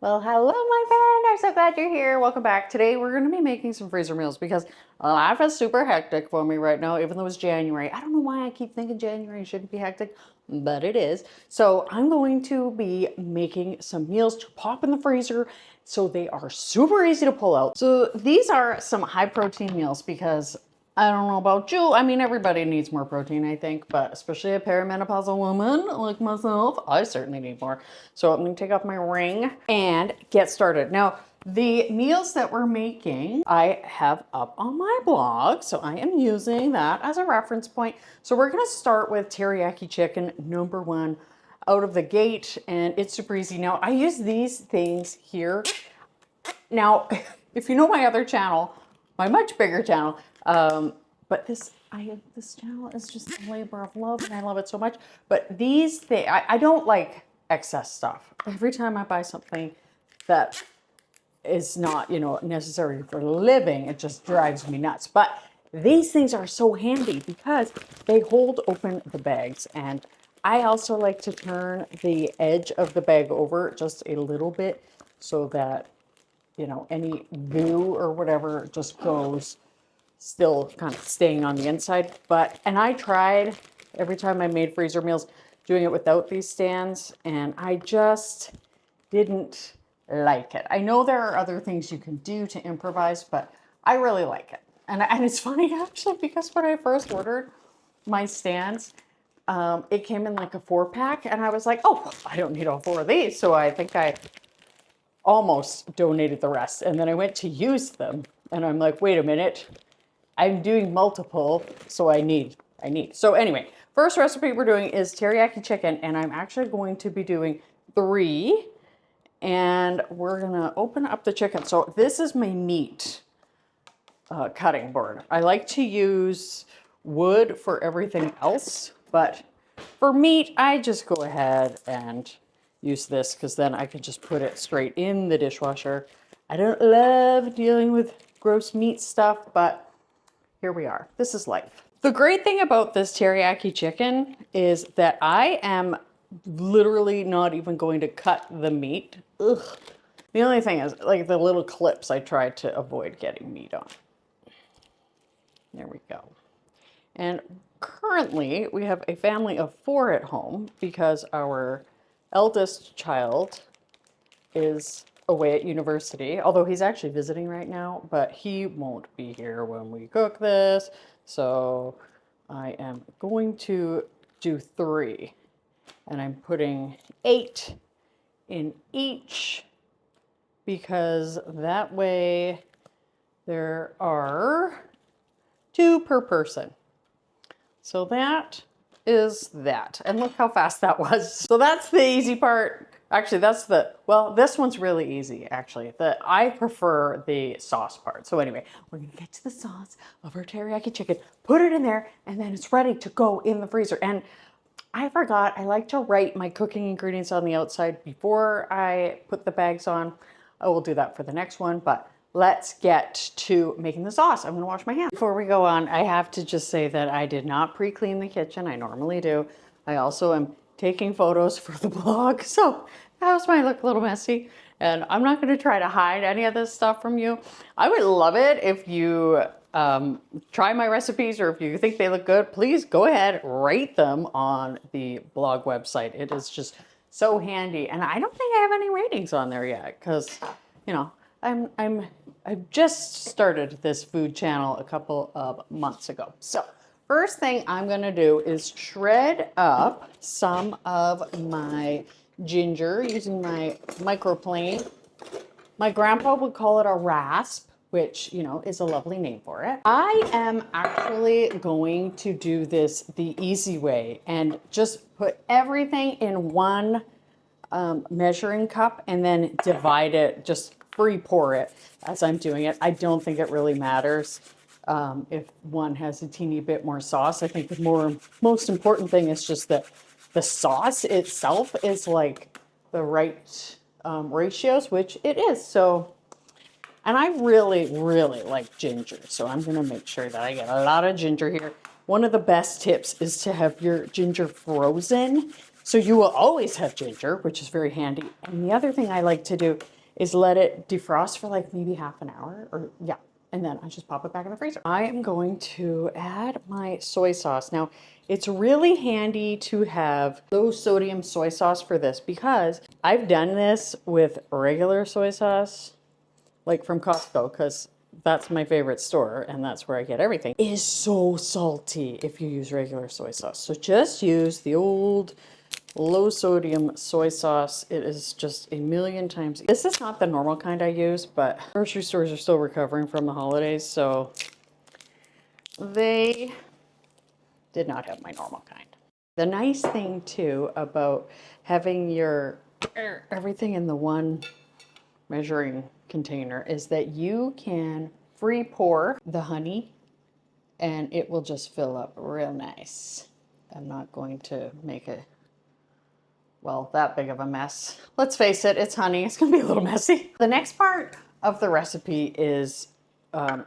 Well, hello, my friend. I'm so glad you're here. Welcome back. Today, we're going to be making some freezer meals because life is super hectic for me right now, even though it's January. I don't know why I keep thinking January shouldn't be hectic, but it is. So I'm going to be making some meals to pop in the freezer so they are super easy to pull out. So these are some high protein meals because I don't know about you. I mean, everybody needs more protein, I think, but especially a perimenopausal woman like myself, I certainly need more. So I'm going to take off my ring and get started. Now, the meals that we're making, I have up on my blog, so I am using that as a reference point. So we're going to start with teriyaki chicken, #1 out of the gate, and it's super easy. Now, I use these things here. Now, if you know my other channel, my much bigger channel, but this channel is just a labor of love and I love it so much. But these things, I don't like excess stuff. Every time I buy something that is not, necessary for living, it just drives me nuts. But these things are so handy because they hold open the bags. And I also like to turn the edge of the bag over just a little bit so that any goo or whatever just goes, still kind of staying on the inside. And I tried every time I made freezer meals doing it without these stands, and I just didn't like it. I know there are other things you can do to improvise, but I really like it. And it's funny actually, because when I first ordered my stands, it came in like a 4-pack, and I was like, oh, I don't need all 4 of these. So I think I almost donated the rest. And then I went to use them and I'm like, wait a minute, I'm doing multiple, so I need. So anyway, first recipe we're doing is teriyaki chicken, and I'm actually going to be doing 3, and we're gonna open up the chicken. So this is my meat cutting board. I like to use wood for everything else, but for meat, I just go ahead and use this because then I can just put it straight in the dishwasher. I don't love dealing with gross meat stuff, but here we are. This is life. The great thing about this teriyaki chicken is that I am literally not even going to cut the meat. Ugh. The only thing is, like, the little clips I try to avoid getting meat on. There we go. And currently we have a family of 4 at home because our eldest child is away at university, although he's actually visiting right now, but he won't be here when we cook this. So I am going to do 3, and I'm putting 8 in each because that way there are 2 per person. So that is that. And look how fast that was. So that's the easy part. Actually, this one's really easy, actually. I prefer the sauce part. So anyway, we're gonna get to the sauce of our teriyaki chicken, put it in there, and then it's ready to go in the freezer. And I forgot, I like to write my cooking ingredients on the outside before I put the bags on. I will do that for the next one, but let's get to making the sauce. I'm gonna wash my hands. Before we go on, I have to just say that I did not pre-clean the kitchen. I normally do. I also am taking photos for the blog, so the house might look a little messy, and I'm not gonna try to hide any of this stuff from you. I would love it if you try my recipes, or if you think they look good, please go ahead, rate them on the blog website. It is just so handy, and I don't think I have any ratings on there yet, because I've just started this food channel a couple of months ago. So first thing I'm gonna do is shred up some of my ginger using my microplane. My grandpa would call it a rasp, which, is a lovely name for it. I am actually going to do this the easy way and just put everything in one measuring cup and then divide it, just free pour it as I'm doing it. I don't think it really matters if one has a teeny bit more sauce. I think the most important thing is just that the sauce itself is like the right ratios, which it is. So, and I really, really like ginger. So I'm gonna make sure that I get a lot of ginger here. One of the best tips is to have your ginger frozen So you will always have ginger, which is very handy. And the other thing I like to do is let it defrost for like maybe half an hour or yeah. And then I just pop it back in the freezer. I am going to add my soy sauce. Now, it's really handy to have low sodium soy sauce for this because I've done this with regular soy sauce, like from Costco, because that's my favorite store and that's where I get everything. It is so salty if you use regular soy sauce. So just use the old low sodium soy sauce. It is just a million times. This is not the normal kind I use, but grocery stores are still recovering from the holidays, so they did not have my normal kind. The nice thing too about having your everything in the one measuring container is that you can free pour the honey and it will just fill up real nice. I'm not going to make it that big of a mess. Let's face it, it's honey. It's gonna be a little messy. The next part of the recipe is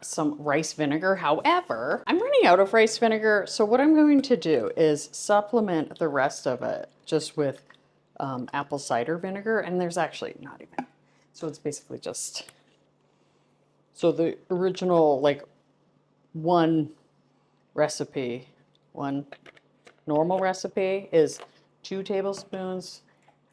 some rice vinegar. However, I'm running out of rice vinegar, so what I'm going to do is supplement the rest of it just with apple cider vinegar, and there's actually not even. So it's basically just, so the original like one normal recipe is 2 tablespoons,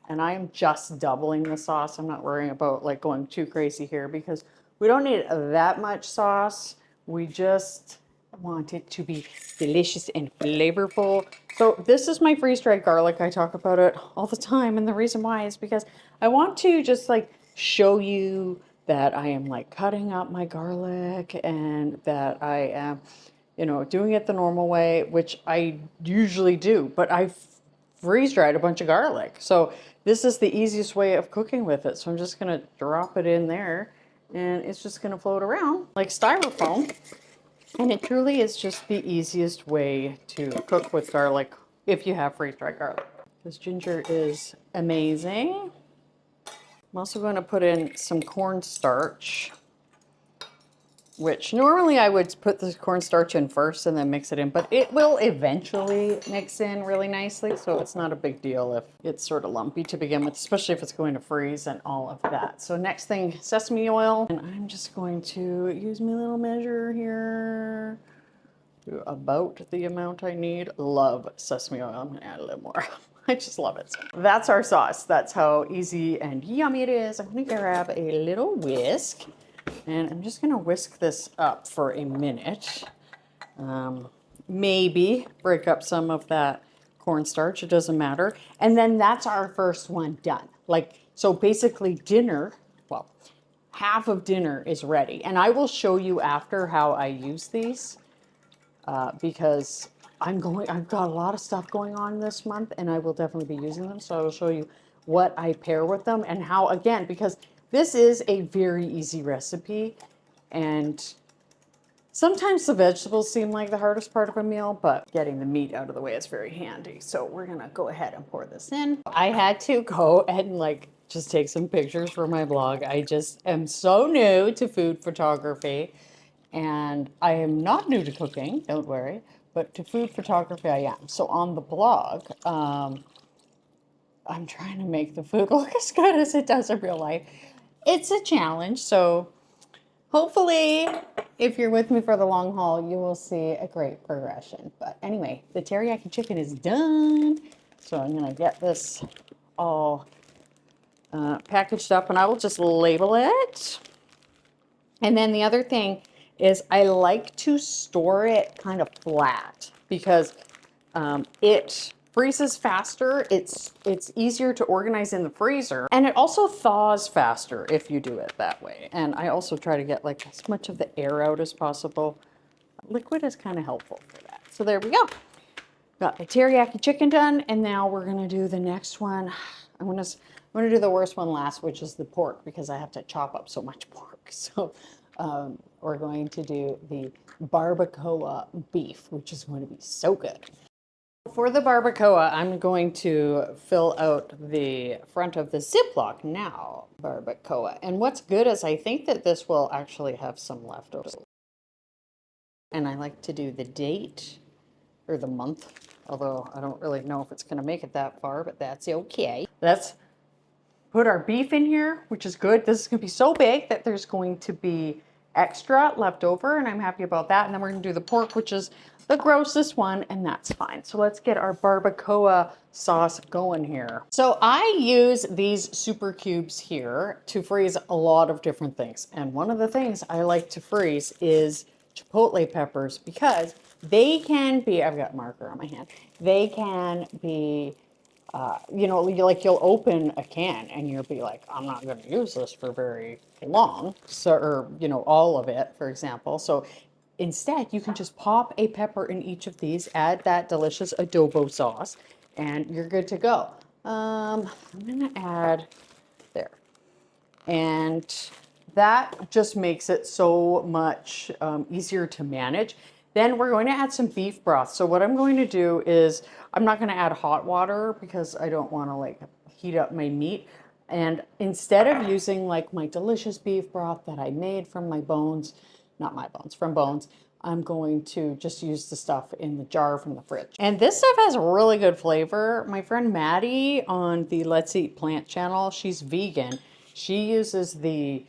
and I am just doubling the sauce. I'm not worrying about like going too crazy here because we don't need that much sauce. We just want it to be delicious and flavorful. So this is my freeze-dried garlic. I talk about it all the time, and the reason why is because I want to just like show you that I am like cutting up my garlic and that I am, you know, doing it the normal way, which I usually do, but I freeze-dried a bunch of garlic. So this is the easiest way of cooking with it. So I'm just gonna drop it in there and it's just gonna float around like styrofoam. And it truly is just the easiest way to cook with garlic if you have freeze-dried garlic. This ginger is amazing. I'm also going to put in some cornstarch, which normally I would put the cornstarch in first and then mix it in, but it will eventually mix in really nicely, so it's not a big deal if it's sort of lumpy to begin with, especially if it's going to freeze and all of that. So next thing, sesame oil, and I'm just going to use my little measure here, about the amount I need. Love sesame oil. I'm gonna add a little more. I just love it. That's our sauce. That's how easy and yummy it is. I'm gonna grab a little whisk and I'm just gonna whisk this up for a minute. Maybe break up some of that cornstarch, it doesn't matter. And then that's our first one done. Like, so basically dinner, well, half of dinner is ready. And I will show you after how I use these because I've got a lot of stuff going on this month and I will definitely be using them. So I will show you what I pair with them and how, again, because this is a very easy recipe and sometimes the vegetables seem like the hardest part of a meal, but getting the meat out of the way is very handy. So we're gonna go ahead and pour this in. I had to go and like just take some pictures for my blog. I just am so new to food photography and I am not new to cooking, don't worry, but to food photography I am. So on the blog, I'm trying to make the food look as good as it does in real life. It's a challenge, so hopefully, if you're with me for the long haul, you will see a great progression. But anyway, the teriyaki chicken is done. So I'm gonna get this all packaged up and I will just label it. And then the other thing is I like to store it kind of flat because it freezes faster. It's easier to organize in the freezer and it also thaws faster if you do it that way. And I also try to get like as much of the air out as possible. Liquid is kind of helpful for that. So there we go. Got the teriyaki chicken done and now we're gonna do the next one. I'm gonna do the worst one last, which is the pork because I have to chop up so much pork. So we're going to do the barbacoa beef, which is going to be so good. For the barbacoa, I'm going to fill out the front of the Ziploc now, barbacoa. And what's good is I think that this will actually have some leftovers. And I like to do the date or the month Although I don't really know if it's going to make it that far, but that's okay. Let's put our beef in here, which is good. This is going to be so big that there's going to be extra left over, and I'm happy about that. And then we're going to do the pork, which is the grossest one, and that's fine. So let's get our barbacoa sauce going here. So I use these super cubes here to freeze a lot of different things. And one of the things I like to freeze is chipotle peppers, because they can be, I've got marker on my hand, they can be you know, like you'll open a can and you'll be like, I'm not going to use this for very long. So, or, you know, all of it, for example. So instead, you can just pop a pepper in each of these, add that delicious adobo sauce, and you're good to go. I'm going to add there. And that just makes it so much easier to manage. Then we're going to add some beef broth. So what I'm going to do is, I'm not going to add hot water because I don't want to like heat up my meat. And instead of using like my delicious beef broth that I made from my bones, not my bones, from bones, I'm going to just use the stuff in the jar from the fridge. And this stuff has really good flavor. My friend Maddie on the Let's Eat Plant channel, she's vegan. She uses the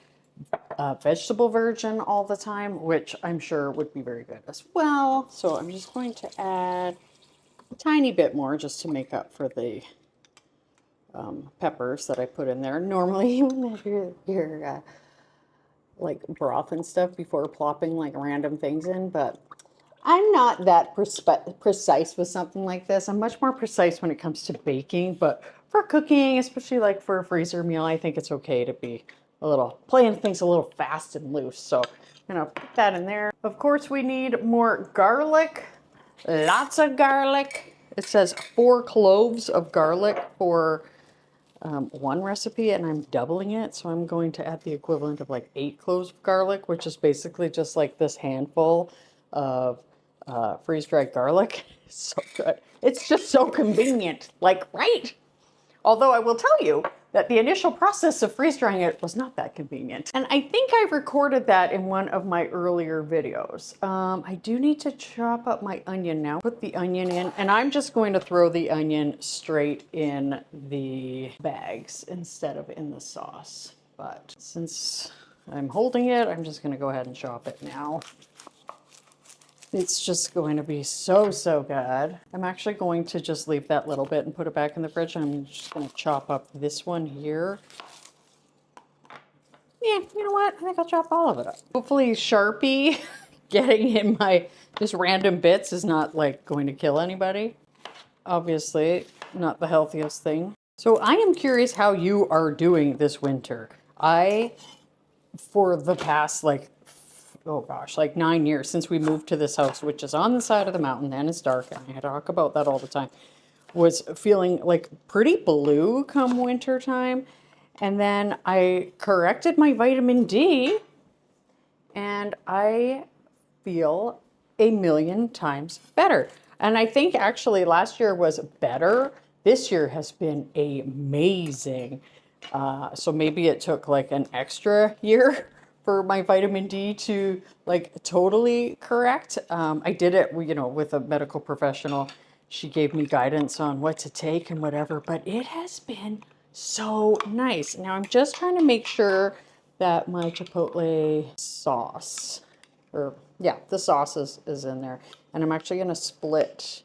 vegetable version all the time, which I'm sure would be very good as well. So I'm just going to add a tiny bit more just to make up for the peppers that I put in there. Normally you measure your like broth and stuff before plopping like random things in, but I'm not that precise with something like this. I'm much more precise when it comes to baking, but for cooking, especially like for a freezer meal, I think it's okay to be a little, playing things a little fast and loose. So I'm gonna put that in there. Of course, we need more garlic, lots of garlic. It says 4 cloves of garlic for one recipe, and I'm doubling it. So I'm going to add the equivalent of like 8 cloves of garlic, which is basically just like this handful of freeze-dried garlic. So good. It's just so convenient, like, right? Although I will tell you that the initial process of freeze-drying it was not that convenient. And I think I recorded that in one of my earlier videos. I do need to chop up my onion now. Put the onion in, and I'm just going to throw the onion straight in the bags instead of in the sauce. But since I'm holding it, I'm just gonna go ahead and chop it now. It's just going to be so, so good. I'm actually going to just leave that little bit and put it back in the fridge. I'm just going to chop up this one here. Yeah, you know what? I think I'll chop all of it up. Hopefully Sharpie getting in my just random bits is not like going to kill anybody. Obviously, not the healthiest thing. So I am curious how you are doing this winter. For the past like, oh gosh, like 9 years since we moved to this house, which is on the side of the mountain and it's dark, and I talk about that all the time, was feeling like pretty blue come winter time. And then I corrected my vitamin D and I feel a million times better. And I think actually last year was better. This year has been amazing. So maybe it took like an extra year for my vitamin D to like totally correct. I did it, you know, with a medical professional. She gave me guidance on what to take and whatever, but it has been so nice. Now I'm just trying to make sure that my chipotle sauce, or yeah, the sauce is in there. And I'm actually gonna split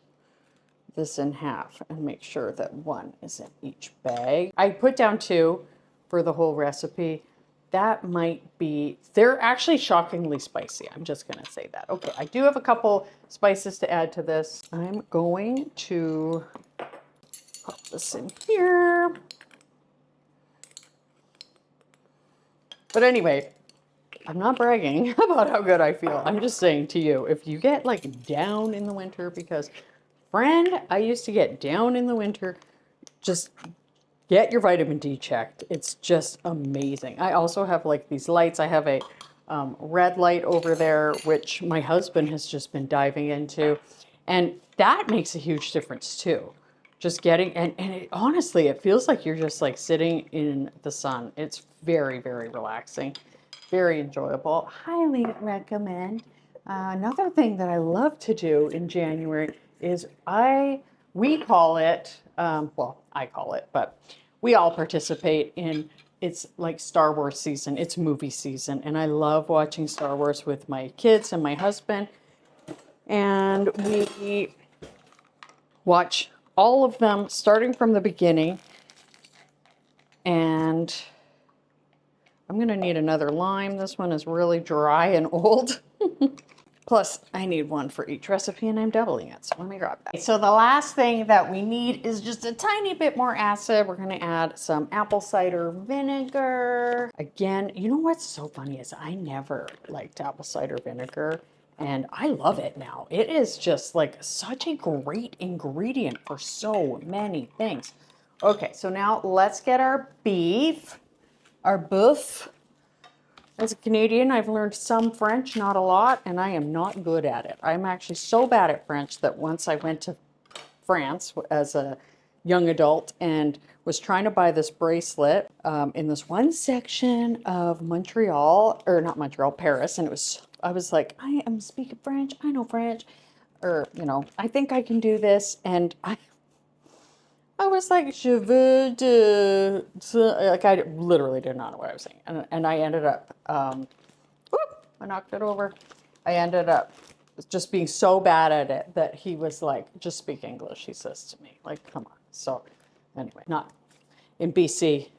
this in half and make sure that one is in each bag. I put down 2 for the whole recipe. That might be, they're actually shockingly spicy. I'm just gonna say that. Okay, I do have a couple spices to add to this. I'm going to pop this in here. But anyway, I'm not bragging about how good I feel. I'm just saying to you, if you get like down in the winter, because friend, I used to get down in the winter, just get your vitamin D checked. It's just amazing. I also have like these lights. I have a red light over there, which my husband has just been diving into. And that makes a huge difference too. Just getting, and honestly, it feels like you're just like sitting in the sun. It's very, very relaxing, very enjoyable. Highly recommend. Another thing that I love to do in January is we call it, well, I call it, but we all participate in, it's like Star Wars season. It's movie season. And I love watching Star Wars with my kids and my husband. And we watch all of them starting from the beginning. And I'm going to need another lime. This one is really dry and old. Plus, I need one for each recipe, and I'm doubling it, so let me grab that. So the last thing that we need is just a tiny bit more acid. We're gonna add some apple cider vinegar. Again, you know what's so funny is I never liked apple cider vinegar, and I love it now. It is just like such a great ingredient for so many things. Okay, so now let's get our beef, our boeuf. As a Canadian, I've learned some French, not a lot, and I am not good at it. I'm actually so bad at French that once I went to France as a young adult and was trying to buy this bracelet in this one section of Montreal, or not Montreal, Paris, and I was like, I am speaking French, I know French, or, you know, I think I can do this, and I was like, je veux de, like I literally did not know what I was saying. And I ended up, I knocked it over. I ended up just being so bad at it that he was like, just speak English, he says to me. Like, come on. So anyway, not in BC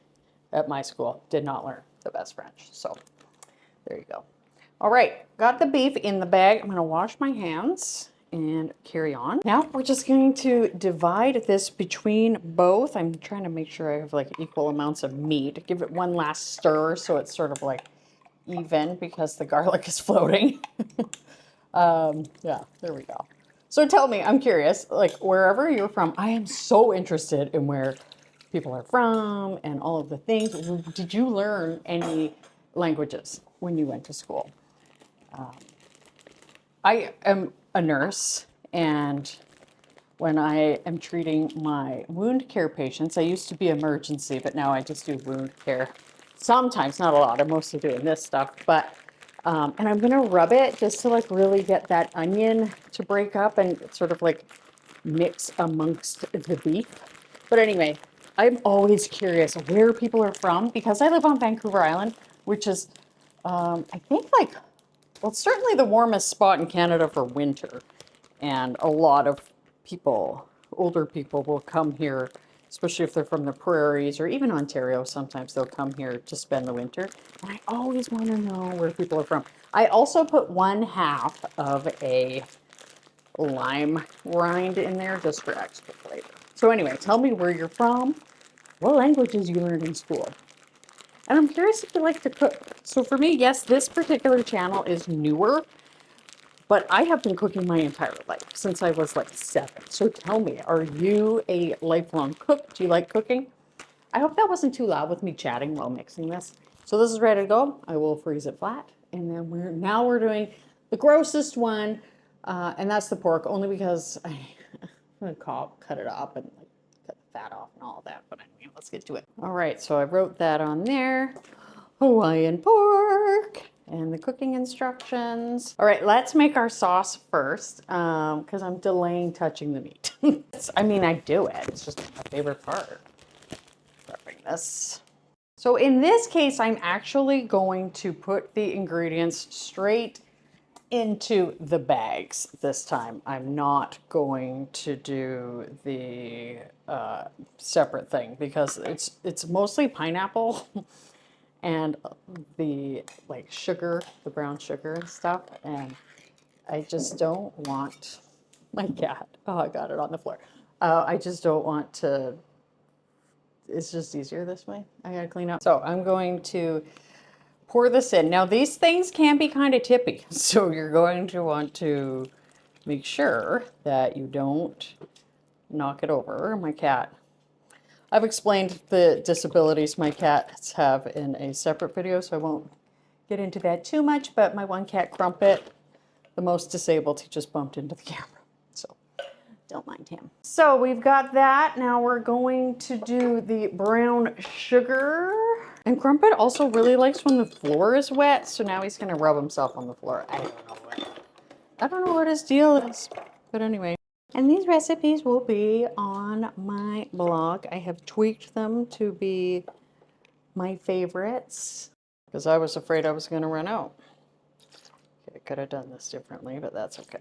at my school, did not learn the best French. So there you go. All right, got the beef in the bag. I'm gonna wash my hands and carry on. Now we're just going to divide this between both. I'm trying to make sure I have like equal amounts of meat. Give it one last stir so it's sort of like even because the garlic is floating. Yeah, there we go. So tell me, I'm curious, like wherever you're from, I am so interested in where people are from and all of the things. Did you learn any languages when you went to school? I am a nurse, and when I am treating my wound care patients, I used to be emergency, but now I just do wound care. Sometimes, not a lot. I'm mostly doing this stuff, but and I'm gonna rub it just to like really get that onion to break up and sort of like mix amongst the beef. But anyway, I'm always curious where people are from because I live on Vancouver Island, which is I think like, well, it's certainly the warmest spot in Canada for winter. And a lot of people, older people, will come here, especially if they're from the prairies or even Ontario. Sometimes they'll come here to spend the winter. And I always want to know where people are from. I also put 1/2 of a lime rind in there just for extra flavor. So anyway, tell me where you're from, what languages you learned in school. And I'm curious if you like to cook. So for me, yes, this particular channel is newer, but I have been cooking my entire life since I was like 7. So tell me, are you a lifelong cook? Do you like cooking? I hope that wasn't too loud with me chatting while mixing this. So this is ready to go. I will freeze it flat. And then we're doing the grossest one. And that's the pork, only because I'm gonna cut it up and like cut the fat off and all that. But anyway, let's get to it. All right, so I wrote that on there. Hawaiian pork and the cooking instructions. All right, let's make our sauce first because I'm delaying touching the meat. I mean, I do it. It's just my favorite part. Prepping this. So in this case, I'm actually going to put the ingredients straight into the bags this time. I'm not going to do the separate thing because it's mostly pineapple and the like sugar, the brown sugar and stuff, and I just don't want my cat. Oh, I got it on the floor. I just don't want to. It's just easier this way. I gotta clean up. So I'm going to pour this in. Now these things can be kind of tippy, so you're going to want to make sure that you don't knock it over. My cat. I've explained the disabilities my cats have in a separate video, so I won't get into that too much, but my one cat, Crumpet, the most disabled, he just bumped into the camera, so don't mind him. So we've got that. Now we're going to do the brown sugar. And Crumpet also really likes when the floor is wet, so now he's gonna rub himself on the floor. I don't know what his deal is, but anyway. And these recipes will be on my blog. I have tweaked them to be my favorites because I was afraid I was going to run out. Okay, I could have done this differently, but that's okay.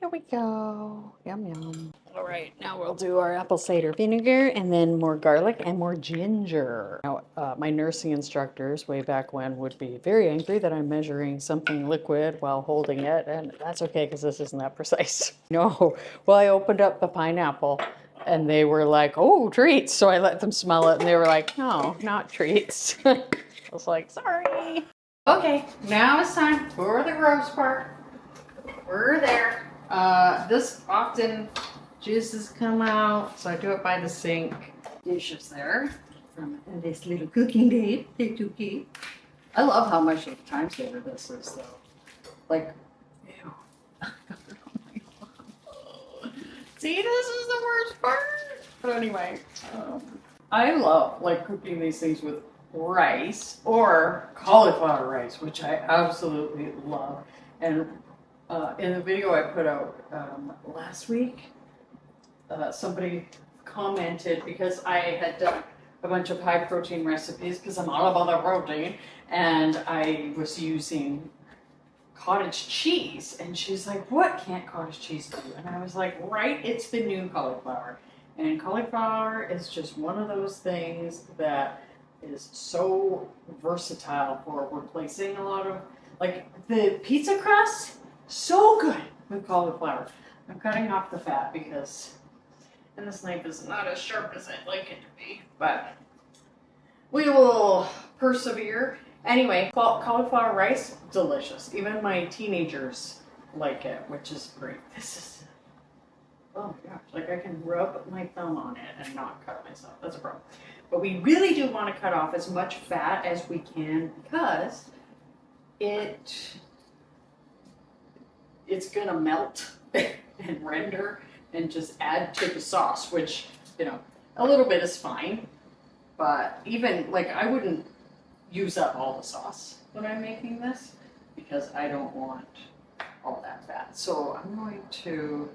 Here we go. Yum, yum. All right, now we'll do our apple cider vinegar and then more garlic and more ginger. Now, my nursing instructors way back when would be very angry that I'm measuring something liquid while holding it, and that's okay because this isn't that precise. No, well, I opened up the pineapple and they were like, oh, treats. So I let them smell it and they were like, no, not treats. I was like, sorry. Okay, now it's time for the gross part. We're there. This often juices come out, so I do it by the sink. Dishes there from this little cooking date. They're too cute. I love how much of a time saver this is, though. Like, ew. See, this is the worst part. But anyway, I love like cooking these things with rice or cauliflower rice, which I absolutely love. And in the video I put out last week, somebody commented because I had done a bunch of high protein recipes because I'm all about the protein, and I was using cottage cheese, and she's like, what can't cottage cheese do? And I was like, right, it's the new cauliflower. And cauliflower is just one of those things that is so versatile for replacing a lot of, like the pizza crust, so good with cauliflower. I'm cutting off the fat because, and this knife is not as sharp as I'd like it to be, but we will persevere. Anyway, cauliflower rice, delicious. Even my teenagers like it, which is great. This is, oh my gosh, like I can rub my thumb on it and not cut myself. That's a problem. But we really do want to cut off as much fat as we can because it's gonna melt and render and just add to the sauce, which, you know, a little bit is fine. But even, like, I wouldn't use up all the sauce when I'm making this because I don't want all that fat. So I'm going to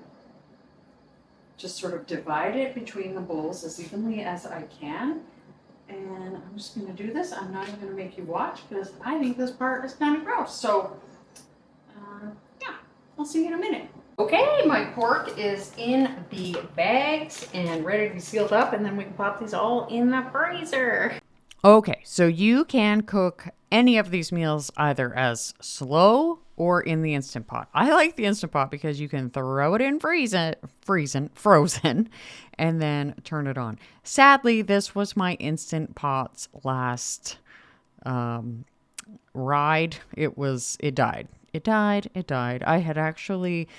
just sort of divide it between the bowls as evenly as I can. And I'm just going to do this. I'm not even going to make you watch because I think this part is kind of gross. So, yeah, I'll see you in a minute. Okay, my pork is in the bags and ready to be sealed up, and then we can pop these all in the freezer. Okay, so you can cook any of these meals either as slow or in the Instant Pot. I like the Instant Pot because you can throw it in frozen, and then turn it on. Sadly, this was my Instant Pot's last ride. It died. It died. I had actually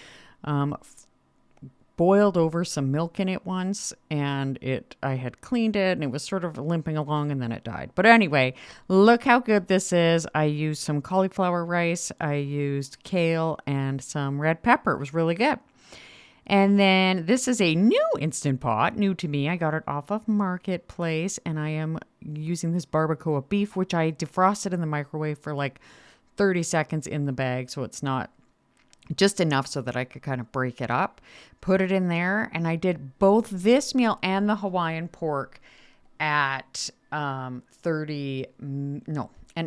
boiled over some milk in it once, and I had cleaned it, and it was sort of limping along, and then it died. But anyway, look how good this is. I used some cauliflower rice, I used kale, and some red pepper. It was really good. And then this is a new Instant Pot, new to me. I got it off of Marketplace, and I am using this Barbacoa beef, which I defrosted in the microwave for like 30 seconds in the bag, so it's not just enough so that I could kind of break it up, put it in there. And I did both this meal and the Hawaiian pork at an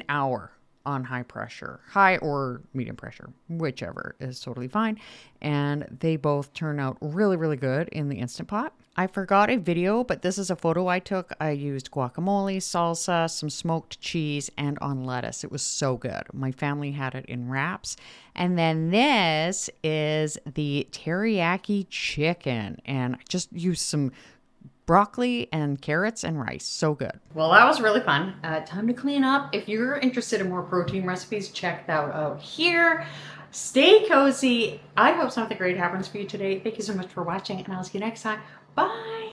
hour on high pressure, high or medium pressure, whichever is totally fine. And they both turn out really, really good in the Instant Pot. I forgot a video, but this is a photo I took. I used guacamole, salsa, some smoked cheese, and on lettuce. It was so good. My family had it in wraps. And then this is the teriyaki chicken. And I just used some broccoli and carrots and rice. So good. Well, that was really fun. Time to clean up. If you're interested in more protein recipes, check that out here. Stay cozy. I hope something great happens for you today. Thank you so much for watching, and I'll see you next time. Bye.